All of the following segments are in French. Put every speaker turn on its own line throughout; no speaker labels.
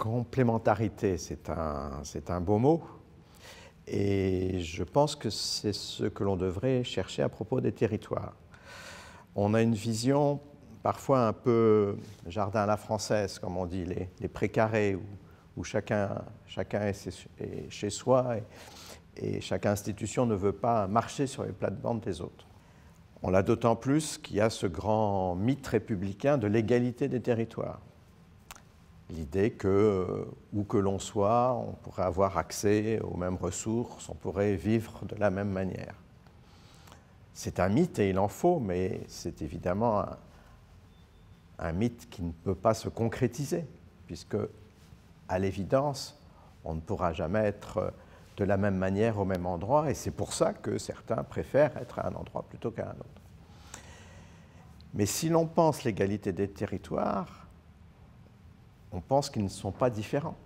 Complémentarité, c'est un beau mot. Et je pense que c'est ce que l'on devrait chercher à propos des territoires. On a une vision parfois un peu jardin à la française, comme on dit, les précarés, où chacun est chez soi et chaque institution ne veut pas marcher sur les plates-bandes des autres. On l'a d'autant plus qu'il y a ce grand mythe républicain de l'égalité des territoires. L'idée que, où que l'on soit, on pourrait avoir accès aux mêmes ressources, on pourrait vivre de la même manière. C'est un mythe et il en faut, mais c'est évidemment un mythe qui ne peut pas se concrétiser, puisque, à l'évidence, on ne pourra jamais être de la même manière au même endroit, et c'est pour ça que certains préfèrent être à un endroit plutôt qu'à un autre. Mais si l'on pense l'égalité des territoires, on pense qu'ils ne sont pas différents.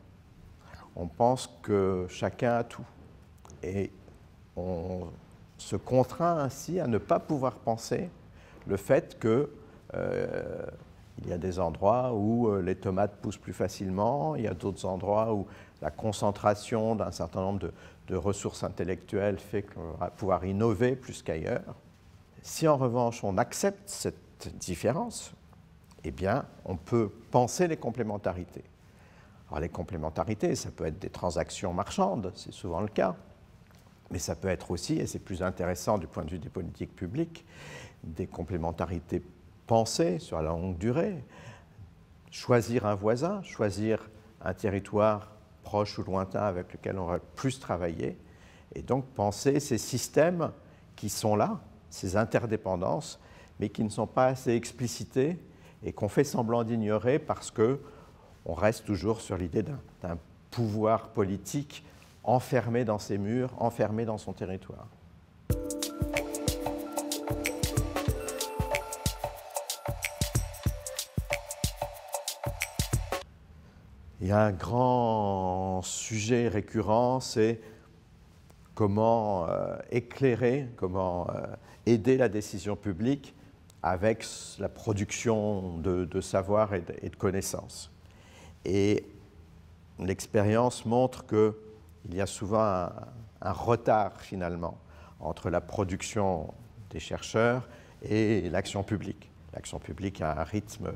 On pense que chacun a tout. Et on se contraint ainsi à ne pas pouvoir penser le fait qu'il y a des endroits où les tomates poussent plus facilement, il y a d'autres endroits où la concentration d'un certain nombre de ressources intellectuelles fait qu'on va pouvoir innover plus qu'ailleurs. Si en revanche on accepte cette différence, eh bien, on peut penser les complémentarités. Alors, les complémentarités, ça peut être des transactions marchandes, c'est souvent le cas, mais ça peut être aussi, et c'est plus intéressant du point de vue des politiques publiques, des complémentarités pensées sur la longue durée. Choisir un voisin, choisir un territoire proche ou lointain avec lequel on va plus travailler, et donc penser ces systèmes qui sont là, ces interdépendances, mais qui ne sont pas assez explicités et qu'on fait semblant d'ignorer parce qu'on reste toujours sur l'idée d'un pouvoir politique enfermé dans ses murs, enfermé dans son territoire. Il y a un grand sujet récurrent, c'est comment éclairer, comment aider la décision publique avec la production de savoir et de connaissances. Et l'expérience montre qu'il y a souvent un retard finalement entre la production des chercheurs et l'action publique. L'action publique a un rythme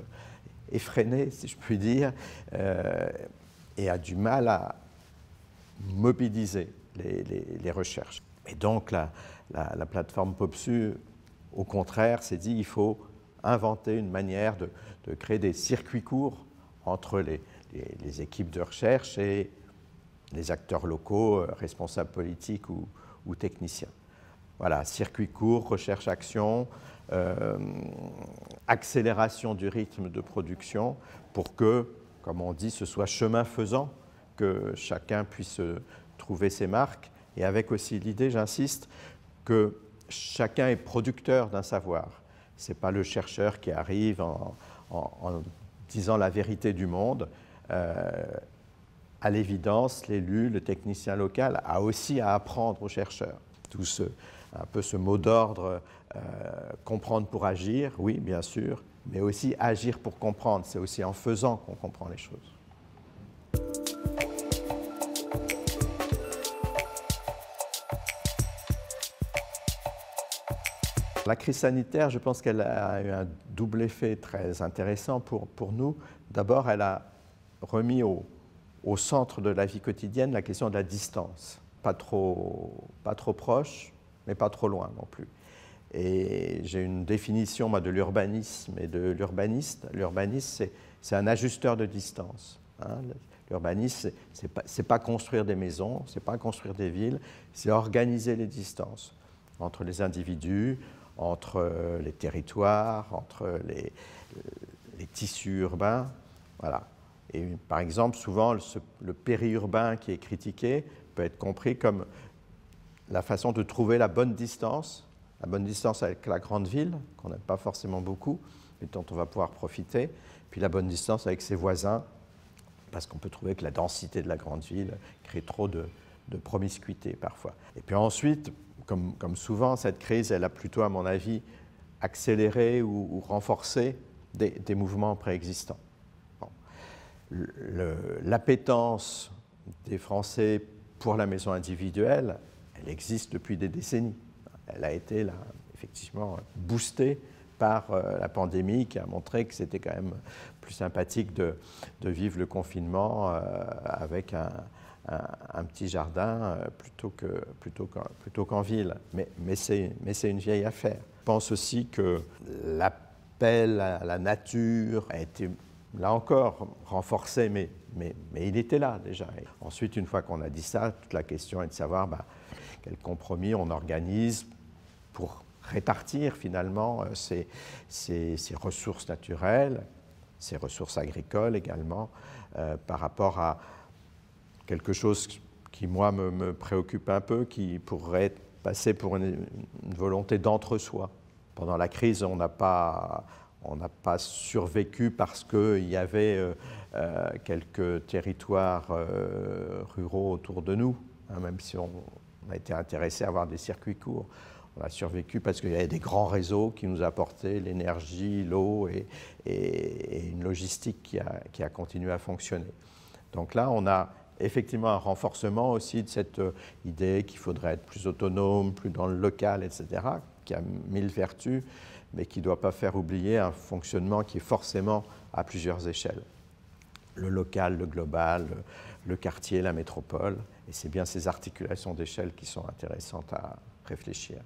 effréné, si je puis dire, et a du mal à mobiliser les recherches. Et donc la plateforme POPSU, au contraire, s'est dit qu'il faut inventer une manière de créer des circuits courts entre les équipes de recherche et les acteurs locaux, responsables politiques ou techniciens. Voilà, circuit court, recherche-action, accélération du rythme de production pour que, comme on dit, ce soit chemin faisant, que chacun puisse trouver ses marques, et avec aussi l'idée, j'insiste, que chacun est producteur d'un savoir. Ce n'est pas le chercheur qui arrive en disant la vérité du monde. À l'évidence, l'élu, le technicien local a aussi à apprendre aux chercheurs. Un peu ce mot d'ordre, comprendre pour agir, oui, bien sûr, mais aussi agir pour comprendre. C'est aussi en faisant qu'on comprend les choses. La crise sanitaire, je pense qu'elle a eu un double effet très intéressant pour nous. D'abord, elle a remis au centre de la vie quotidienne la question de la distance. Pas trop proche, mais pas trop loin non plus. Et j'ai une définition moi, de l'urbanisme et de l'urbaniste. L'urbaniste, c'est un ajusteur de distance. Hein. L'urbanisme, c'est pas construire des maisons, c'est pas construire des villes, c'est organiser les distances entre les individus, entre les territoires, entre les tissus urbains. Voilà. Et par exemple, souvent, le périurbain qui est critiqué peut être compris comme la façon de trouver la bonne distance avec la grande ville, qu'on n'aime pas forcément beaucoup, mais dont on va pouvoir profiter, puis la bonne distance avec ses voisins, parce qu'on peut trouver que la densité de la grande ville crée trop de promiscuité parfois. Et puis ensuite, comme souvent, cette crise, elle a plutôt, à mon avis, accéléré ou renforcé des mouvements préexistants. Bon. l'appétence des Français pour la maison individuelle, elle existe depuis des décennies. Elle a été là, effectivement boostée par la pandémie qui a montré que c'était quand même plus sympathique de vivre le confinement avec un petit jardin plutôt qu'en ville. Mais c'est une vieille affaire. Je pense aussi que l'appel à la nature a été, là encore, renforcé, mais il était là déjà. Et ensuite, une fois qu'on a dit ça, toute la question est de savoir quel compromis on organise pour répartir finalement ces ressources naturelles, ces ressources agricoles également, par rapport à quelque chose qui, moi, me préoccupe un peu, qui pourrait passer pour une volonté d'entre-soi. Pendant la crise, on n'a pas survécu parce qu'il y avait quelques territoires ruraux autour de nous, hein, même si on a été intéressé à avoir des circuits courts. On a survécu parce qu'il y avait des grands réseaux qui nous apportaient l'énergie, l'eau et une logistique qui a continué à fonctionner. Donc là, on a effectivement un renforcement aussi de cette idée qu'il faudrait être plus autonome, plus dans le local, etc., qui a mille vertus, mais qui ne doit pas faire oublier un fonctionnement qui est forcément à plusieurs échelles. Le local, le global, le quartier, la métropole. Et c'est bien ces articulations d'échelle qui sont intéressantes à réfléchir.